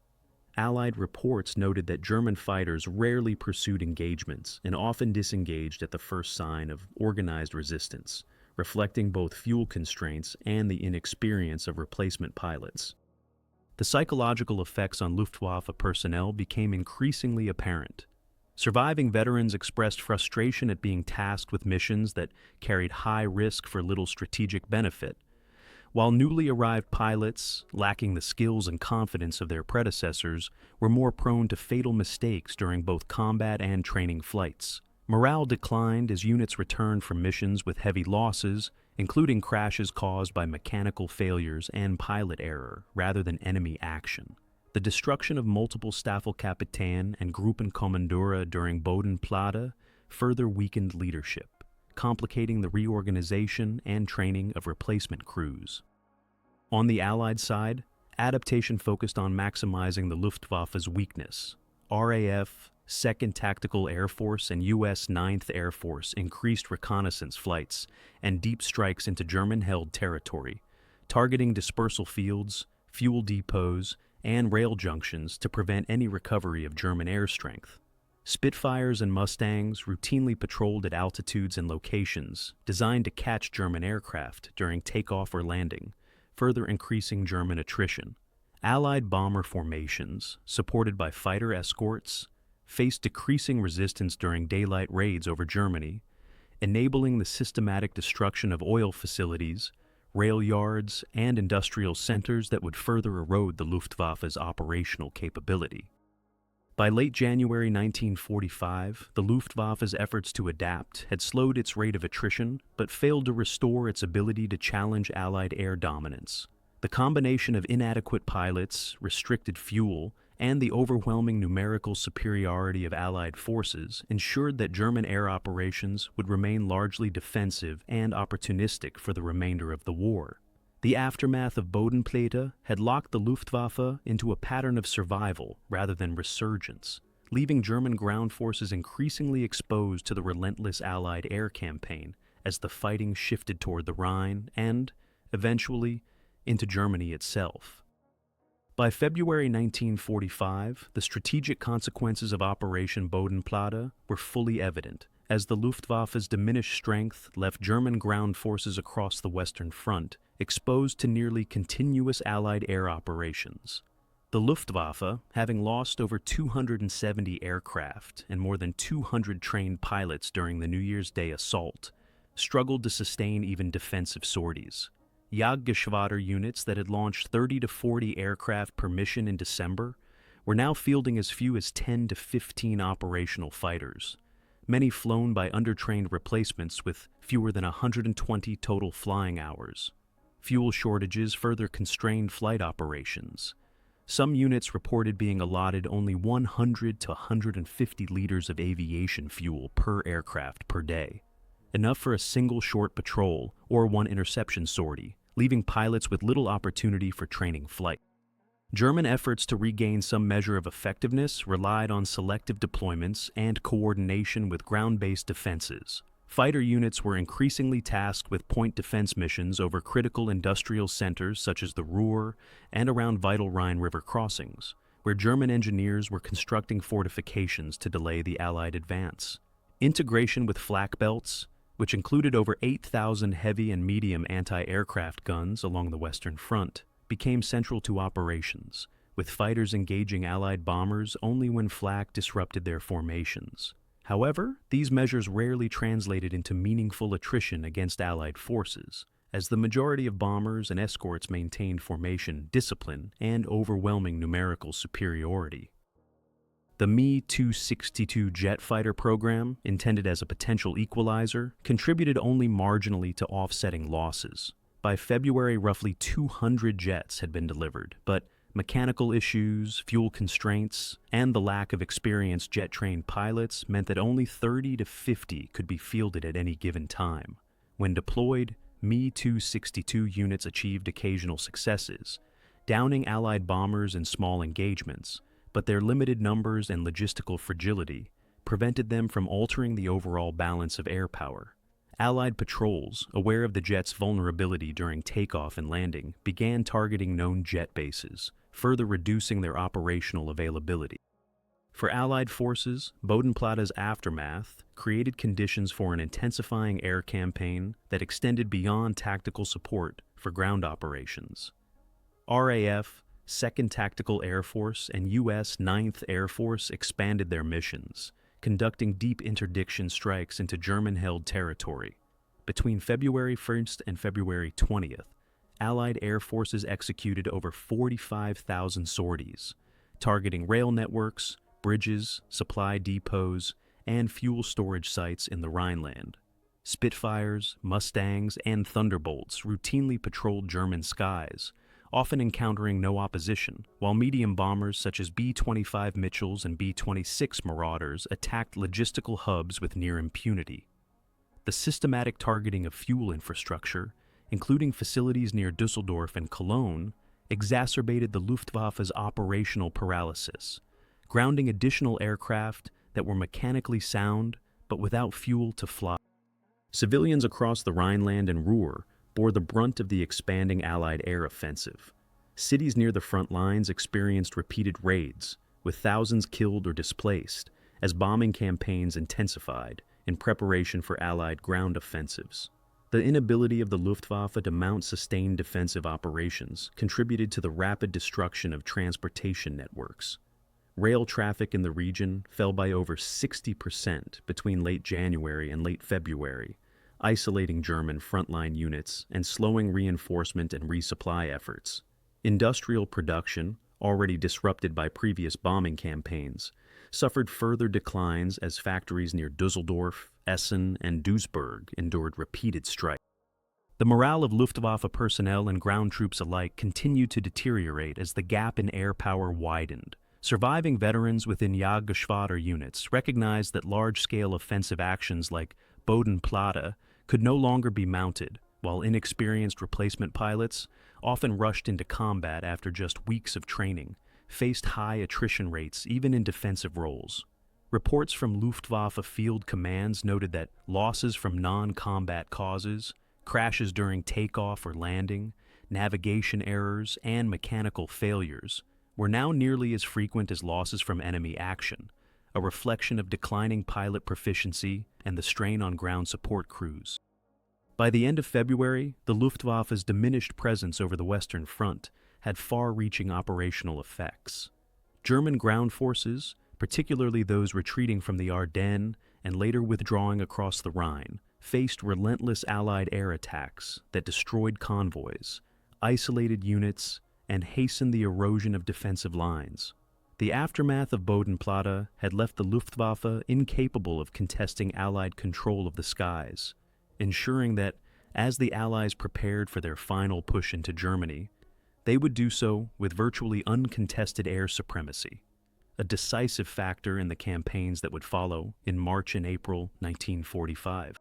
Allied reports noted that German fighters rarely pursued engagements and often disengaged at the first sign of organized resistance, reflecting both fuel constraints and the inexperience of replacement pilots. The psychological effects on Luftwaffe personnel became increasingly apparent. Surviving veterans expressed frustration at being tasked with missions that carried high risk for little strategic benefit, while newly arrived pilots, lacking the skills and confidence of their predecessors, were more prone to fatal mistakes during both combat and training flights. Morale declined as units returned from missions with heavy losses, including crashes caused by mechanical failures and pilot error rather than enemy action. The destruction of multiple Staffelkapitän and Gruppenkommandure during Bodenplatte further weakened leadership, complicating the reorganization and training of replacement crews. On the Allied side, adaptation focused on maximizing the Luftwaffe's weakness. RAF, 2nd Tactical Air Force, and U.S. 9th Air Force increased reconnaissance flights and deep strikes into German-held territory, targeting dispersal fields, fuel depots, and rail junctions to prevent any recovery of German air strength. Spitfires and Mustangs routinely patrolled at altitudes and locations designed to catch German aircraft during takeoff or landing, further increasing German attrition. Allied bomber formations, supported by fighter escorts, faced decreasing resistance during daylight raids over Germany, enabling the systematic destruction of oil facilities, rail yards, and industrial centers that would further erode the Luftwaffe's operational capability. By late January 1945, the Luftwaffe's efforts to adapt had slowed its rate of attrition but failed to restore its ability to challenge Allied air dominance. The combination of inadequate pilots, restricted fuel, and the overwhelming numerical superiority of Allied forces ensured that German air operations would remain largely defensive and opportunistic for the remainder of the war. The aftermath of Bodenplatte had locked the Luftwaffe into a pattern of survival rather than resurgence, leaving German ground forces increasingly exposed to the relentless Allied air campaign as the fighting shifted toward the Rhine and, eventually, into Germany itself. By February 1945, the strategic consequences of Operation Bodenplatte were fully evident, as the Luftwaffe's diminished strength left German ground forces across the Western Front exposed to nearly continuous Allied air operations. The Luftwaffe, having lost over 270 aircraft and more than 200 trained pilots during the New Year's Day assault, struggled to sustain even defensive sorties. Jagdgeschwader units that had launched 30 to 40 aircraft per mission in December were now fielding as few as 10 to 15 operational fighters, many flown by undertrained replacements with fewer than 120 total flying hours. Fuel shortages further constrained flight operations. Some units reported being allotted only 100 to 150 liters of aviation fuel per aircraft per day, enough for a single short patrol or one interception sortie, leaving pilots with little opportunity for training flight. German efforts to regain some measure of effectiveness relied on selective deployments and coordination with ground-based defenses. Fighter units were increasingly tasked with point defense missions over critical industrial centers such as the Ruhr and around vital Rhine River crossings, where German engineers were constructing fortifications to delay the Allied advance. Integration with flak belts, which included over 8,000 heavy and medium anti-aircraft guns along the Western Front, became central to operations, with fighters engaging Allied bombers only when flak disrupted their formations. However, these measures rarely translated into meaningful attrition against Allied forces, as the majority of bombers and escorts maintained formation discipline and overwhelming numerical superiority. The Me-262 jet fighter program, intended as a potential equalizer, contributed only marginally to offsetting losses. By February, roughly 200 jets had been delivered, but mechanical issues, fuel constraints, and the lack of experienced jet-trained pilots meant that only 30 to 50 could be fielded at any given time. When deployed, Me-262 units achieved occasional successes, downing Allied bombers in small engagements, but their limited numbers and logistical fragility prevented them from altering the overall balance of air power. Allied patrols, aware of the jet's vulnerability during takeoff and landing, began targeting known jet bases, further reducing their operational availability. For Allied forces, Bodenplatte's aftermath created conditions for an intensifying air campaign that extended beyond tactical support for ground operations. RAF, 2nd Tactical Air Force, and U.S. 9th Air Force expanded their missions, conducting deep interdiction strikes into German-held territory. Between February 1st and February 20th, Allied air forces executed over 45,000 sorties, targeting rail networks, bridges, supply depots, and fuel storage sites in the Rhineland. Spitfires, Mustangs, and Thunderbolts routinely patrolled German skies, often encountering no opposition, while medium bombers such as B-25 Mitchells and B-26 Marauders attacked logistical hubs with near impunity. The systematic targeting of fuel infrastructure, including facilities near Dusseldorf and Cologne, exacerbated the Luftwaffe's operational paralysis, grounding additional aircraft that were mechanically sound but without fuel to fly. Civilians across the Rhineland and Ruhr bore the brunt of the expanding Allied air offensive. Cities near the front lines experienced repeated raids, with thousands killed or displaced, as bombing campaigns intensified in preparation for Allied ground offensives. The inability of the Luftwaffe to mount sustained defensive operations contributed to the rapid destruction of transportation networks. Rail traffic in the region fell by over 60% between late January and late February, isolating German frontline units and slowing reinforcement and resupply efforts. Industrial production, already disrupted by previous bombing campaigns, suffered further declines as factories near Dusseldorf, Essen, and Duisburg endured repeated strikes. The morale of Luftwaffe personnel and ground troops alike continued to deteriorate as the gap in air power widened. Surviving veterans within Jagdgeschwader units recognized that large-scale offensive actions like Bodenplatte could no longer be mounted, while inexperienced replacement pilots, often rushed into combat after just weeks of training, faced high attrition rates even in defensive roles. Reports from Luftwaffe field commands noted that losses from non-combat causes, crashes during takeoff or landing, navigation errors, and mechanical failures were now nearly as frequent as losses from enemy action, a reflection of declining pilot proficiency and the strain on ground support crews. By the end of February, the Luftwaffe's diminished presence over the Western Front had far-reaching operational effects. German ground forces, particularly those retreating from the Ardennes and later withdrawing across the Rhine, faced relentless Allied air attacks that destroyed convoys, isolated units, and hastened the erosion of defensive lines. The aftermath of Bodenplatte had left the Luftwaffe incapable of contesting Allied control of the skies, ensuring that, as the Allies prepared for their final push into Germany, they would do so with virtually uncontested air supremacy, a decisive factor in the campaigns that would follow in March and April 1945.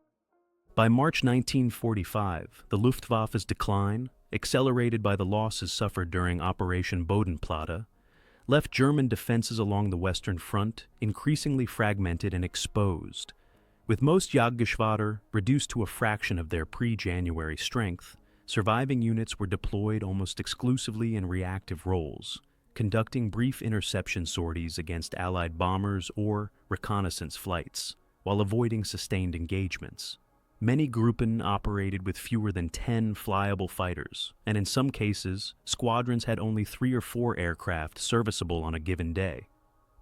By March 1945, the Luftwaffe's decline, accelerated by the losses suffered during Operation Bodenplatte, left German defenses along the Western Front increasingly fragmented and exposed. With most Jagdgeschwader reduced to a fraction of their pre-January strength, surviving units were deployed almost exclusively in reactive roles, conducting brief interception sorties against Allied bombers or reconnaissance flights, while avoiding sustained engagements. Many Gruppen operated with fewer than 10 flyable fighters, and in some cases, squadrons had only 3 or 4 aircraft serviceable on a given day.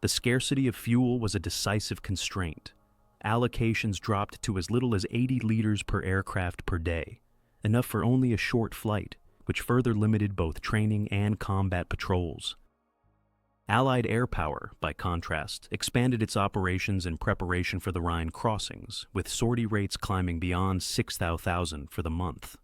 The scarcity of fuel was a decisive constraint. Allocations dropped to as little as 80 liters per aircraft per day, enough for only a short flight, which further limited both training and combat patrols. Allied air power, by contrast, expanded its operations in preparation for the Rhine crossings, with sortie rates climbing beyond 6,000 for the month.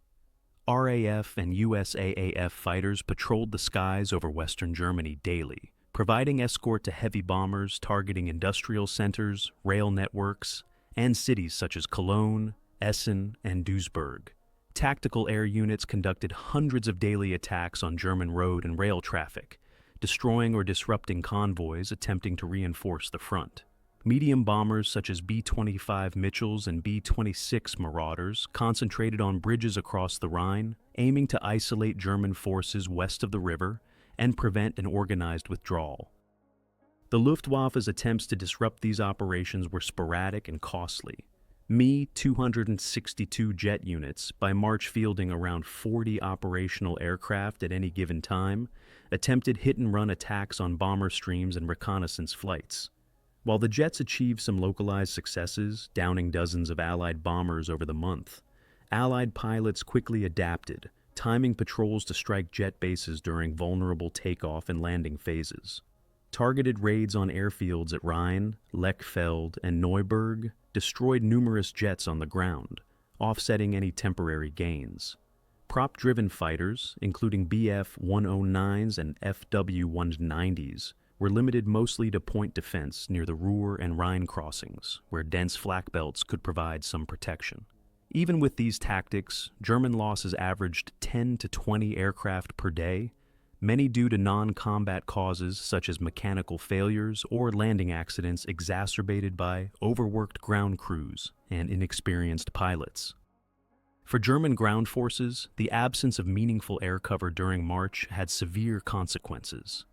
RAF and USAAF fighters patrolled the skies over western Germany daily, providing escort to heavy bombers targeting industrial centers, rail networks, and cities such as Cologne, Essen, and Duisburg. Tactical air units conducted hundreds of daily attacks on German road and rail traffic, destroying or disrupting convoys attempting to reinforce the front. Medium bombers such as B-25 Mitchells and B-26 Marauders concentrated on bridges across the Rhine, aiming to isolate German forces west of the river and prevent an organized withdrawal. The Luftwaffe's attempts to disrupt these operations were sporadic and costly. Me-262 jet units, by March fielding around 40 operational aircraft at any given time, attempted hit-and-run attacks on bomber streams and reconnaissance flights. While the jets achieved some localized successes, downing dozens of Allied bombers over the month, Allied pilots quickly adapted, timing patrols to strike jet bases during vulnerable takeoff and landing phases. Targeted raids on airfields at Rhein, Lechfeld, and Neuburg destroyed numerous jets on the ground, offsetting any temporary gains. Prop-driven fighters, including Bf-109s and Fw-190s, were limited mostly to point defense near the Ruhr and Rhine crossings, where dense flak belts could provide some protection. Even with these tactics, German losses averaged 10 to 20 aircraft per day, many due to non-combat causes such as mechanical failures or landing accidents exacerbated by overworked ground crews and inexperienced pilots. For German ground forces, the absence of meaningful air cover during March had severe consequences.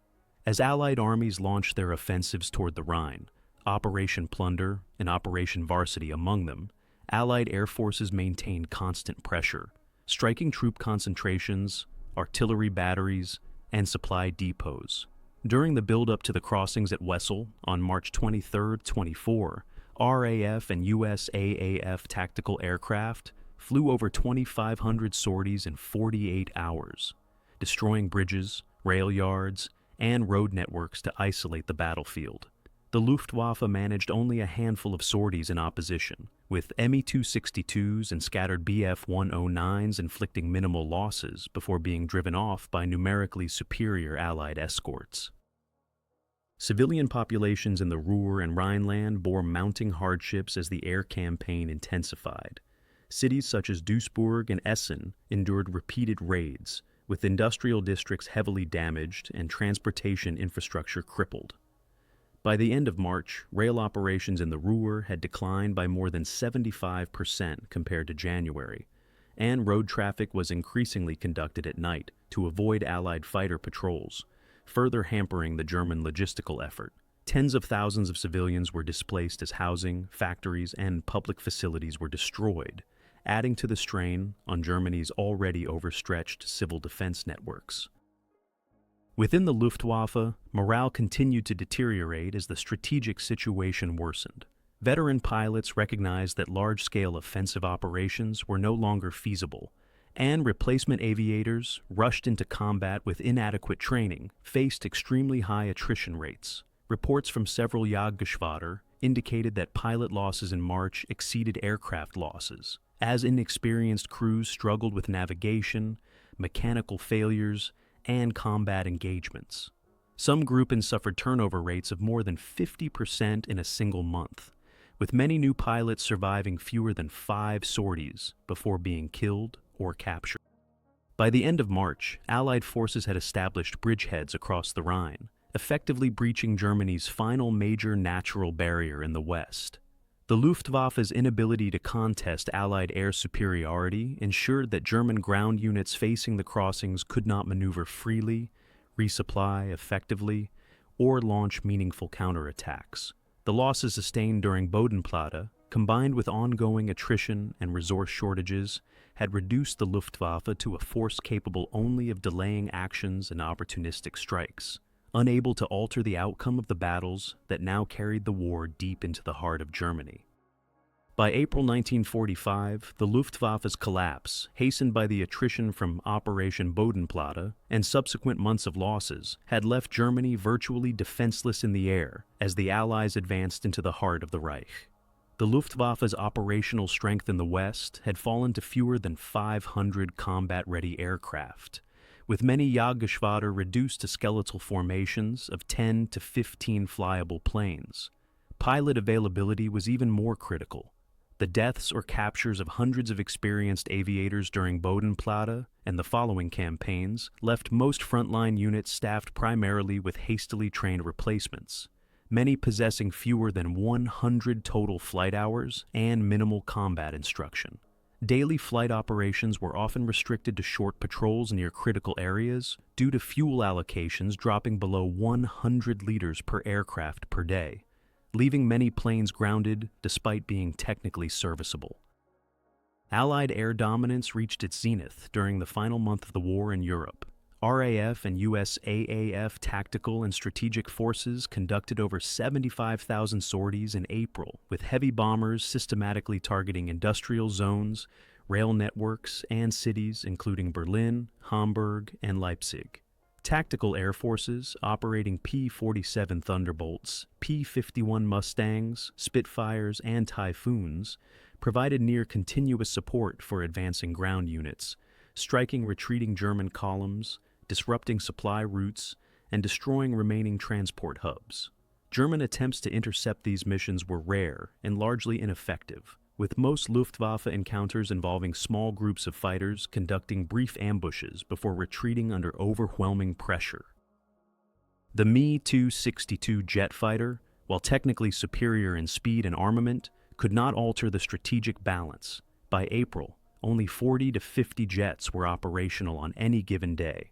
As Allied armies launched their offensives toward the Rhine, Operation Plunder and Operation Varsity among them, Allied air forces maintained constant pressure, striking troop concentrations, artillery batteries, and supply depots. During the build-up to the crossings at Wessel on March 23-24, RAF and USAAF tactical aircraft flew over 2,500 sorties in 48 hours, destroying bridges, rail yards, and road networks to isolate the battlefield. The Luftwaffe managed only a handful of sorties in opposition, with Me-262s and scattered Bf-109s inflicting minimal losses before being driven off by numerically superior Allied escorts. Civilian populations in the Ruhr and Rhineland bore mounting hardships as the air campaign intensified. Cities such as Duisburg and Essen endured repeated raids, with industrial districts heavily damaged and transportation infrastructure crippled. By the end of March, rail operations in the Ruhr had declined by more than 75% compared to January, and road traffic was increasingly conducted at night to avoid Allied fighter patrols, further hampering the German logistical effort. Tens of thousands of civilians were displaced as housing, factories, and public facilities were destroyed, adding to the strain on Germany's already overstretched civil defense networks. Within the Luftwaffe, morale continued to deteriorate as the strategic situation worsened. Veteran pilots recognized that large-scale offensive operations were no longer feasible, and replacement aviators, rushed into combat with inadequate training, faced extremely high attrition rates. Reports from several Jagdgeschwader indicated that pilot losses in March exceeded aircraft losses, as inexperienced crews struggled with navigation, mechanical failures, and combat engagements. Some groupings suffered turnover rates of more than 50% in a single month, with many new pilots surviving fewer than 5 sorties before being killed or captured. By the end of March, Allied forces had established bridgeheads across the Rhine, effectively breaching Germany's final major natural barrier in the west. The Luftwaffe's inability to contest Allied air superiority ensured that German ground units facing the crossings could not maneuver freely, resupply effectively, or launch meaningful counterattacks. The losses sustained during Bodenplatte, combined with ongoing attrition and resource shortages, had reduced the Luftwaffe to a force capable only of delaying actions and opportunistic strikes, unable to alter the outcome of the battles that now carried the war deep into the heart of Germany. By April 1945, the Luftwaffe's collapse, hastened by the attrition from Operation Bodenplatte and subsequent months of losses, had left Germany virtually defenseless in the air as the Allies advanced into the heart of the Reich. The Luftwaffe's operational strength in the West had fallen to fewer than 500 combat-ready aircraft, with many Jagdgeschwader reduced to skeletal formations of 10 to 15 flyable planes. Pilot availability was even more critical. The deaths or captures of hundreds of experienced aviators during Bodenplatte and the following campaigns left most frontline units staffed primarily with hastily trained replacements, many possessing fewer than 100 total flight hours and minimal combat instruction. Daily flight operations were often restricted to short patrols near critical areas due to fuel allocations dropping below 100 liters per aircraft per day, leaving many planes grounded despite being technically serviceable. Allied air dominance reached its zenith during the final month of the war in Europe. RAF and US AAF tactical and strategic forces conducted over 75,000 sorties in April, with heavy bombers systematically targeting industrial zones, rail networks, and cities including Berlin, Hamburg, and Leipzig. Tactical air forces operating P-47 Thunderbolts, P-51 Mustangs, Spitfires, and Typhoons provided near-continuous support for advancing ground units, striking retreating German columns, disrupting supply routes, and destroying remaining transport hubs. German attempts to intercept these missions were rare and largely ineffective, with most Luftwaffe encounters involving small groups of fighters conducting brief ambushes before retreating under overwhelming pressure. The Me-262 jet fighter, while technically superior in speed and armament, could not alter the strategic balance. By April, only 40 to 50 jets were operational on any given day,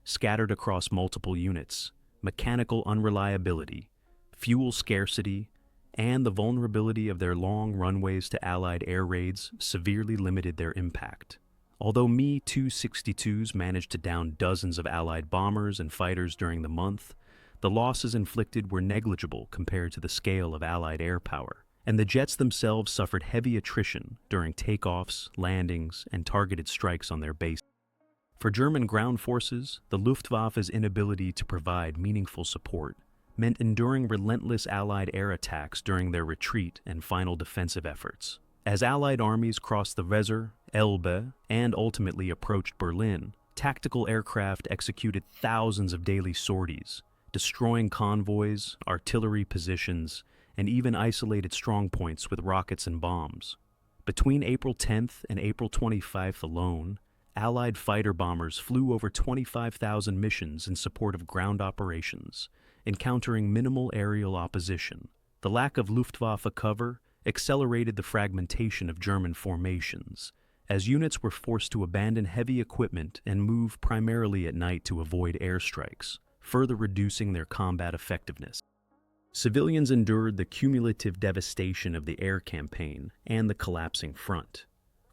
scattered across multiple units. Mechanical unreliability, fuel scarcity, and the vulnerability of their long runways to Allied air raids severely limited their impact. Although Me-262s managed to down dozens of Allied bombers and fighters during the month, the losses inflicted were negligible compared to the scale of Allied air power, and the jets themselves suffered heavy attrition during takeoffs, landings, and targeted strikes on their bases. For German ground forces, the Luftwaffe's inability to provide meaningful support meant enduring relentless Allied air attacks during their retreat and final defensive efforts. As Allied armies crossed the Weser, Elbe, and ultimately approached Berlin, tactical aircraft executed thousands of daily sorties, destroying convoys, artillery positions, and even isolated strongpoints with rockets and bombs. Between April 10th and April 25th alone, Allied fighter bombers flew over 25,000 missions in support of ground operations, encountering minimal aerial opposition. The lack of Luftwaffe cover accelerated the fragmentation of German formations, as units were forced to abandon heavy equipment and move primarily at night to avoid airstrikes, further reducing their combat effectiveness. Civilians endured the cumulative devastation of the air campaign and the collapsing front.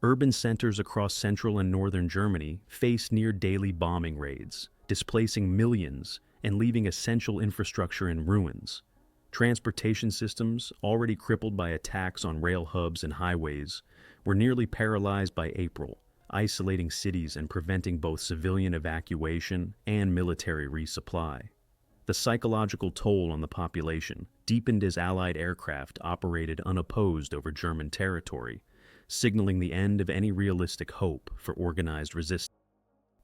Urban centers across central and northern Germany faced near-daily bombing raids, displacing millions and leaving essential infrastructure in ruins. Transportation systems, already crippled by attacks on rail hubs and highways, were nearly paralyzed by April, isolating cities and preventing both civilian evacuation and military resupply. The psychological toll on the population deepened as Allied aircraft operated unopposed over German territory, signaling the end of any realistic hope for organized resistance.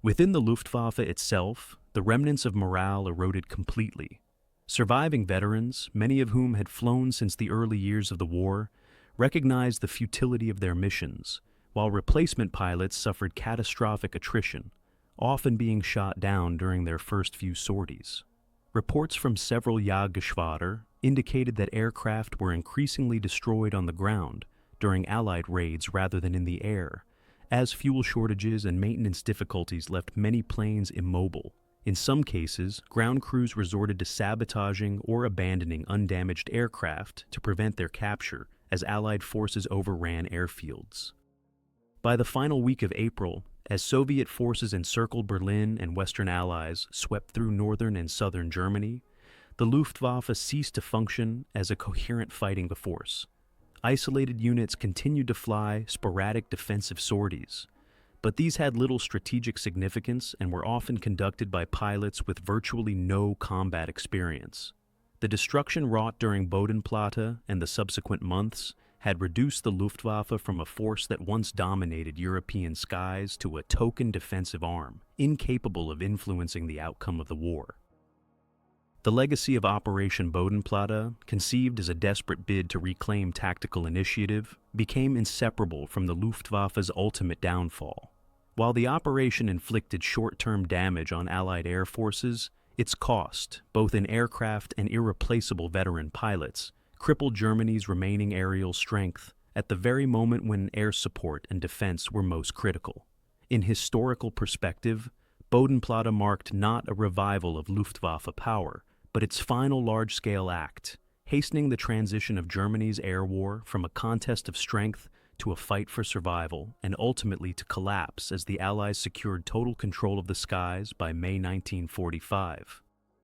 Within the Luftwaffe itself, the remnants of morale eroded completely. Surviving veterans, many of whom had flown since the early years of the war, recognized the futility of their missions, while replacement pilots suffered catastrophic attrition, often being shot down during their first few sorties. Reports from several Jagdgeschwader indicated that aircraft were increasingly destroyed on the ground during Allied raids rather than in the air, as fuel shortages and maintenance difficulties left many planes immobile. In some cases, ground crews resorted to sabotaging or abandoning undamaged aircraft to prevent their capture as Allied forces overran airfields. By the final week of April, as Soviet forces encircled Berlin and Western Allies swept through northern and southern Germany, the Luftwaffe ceased to function as a coherent fighting force. Isolated units continued to fly sporadic defensive sorties, but these had little strategic significance and were often conducted by pilots with virtually no combat experience. The destruction wrought during Bodenplatte and the subsequent months had reduced the Luftwaffe from a force that once dominated European skies to a token defensive arm, incapable of influencing the outcome of the war. The legacy of Operation Bodenplatte, conceived as a desperate bid to reclaim tactical initiative, became inseparable from the Luftwaffe's ultimate downfall. While the operation inflicted short-term damage on Allied air forces, its cost, both in aircraft and irreplaceable veteran pilots, crippled Germany's remaining aerial strength at the very moment when air support and defense were most critical. In historical perspective, Bodenplatte marked not a revival of Luftwaffe power, but its final large-scale act, hastening the transition of Germany's air war from a contest of strength to a fight for survival, and ultimately to collapse as the Allies secured total control of the skies by May 1945.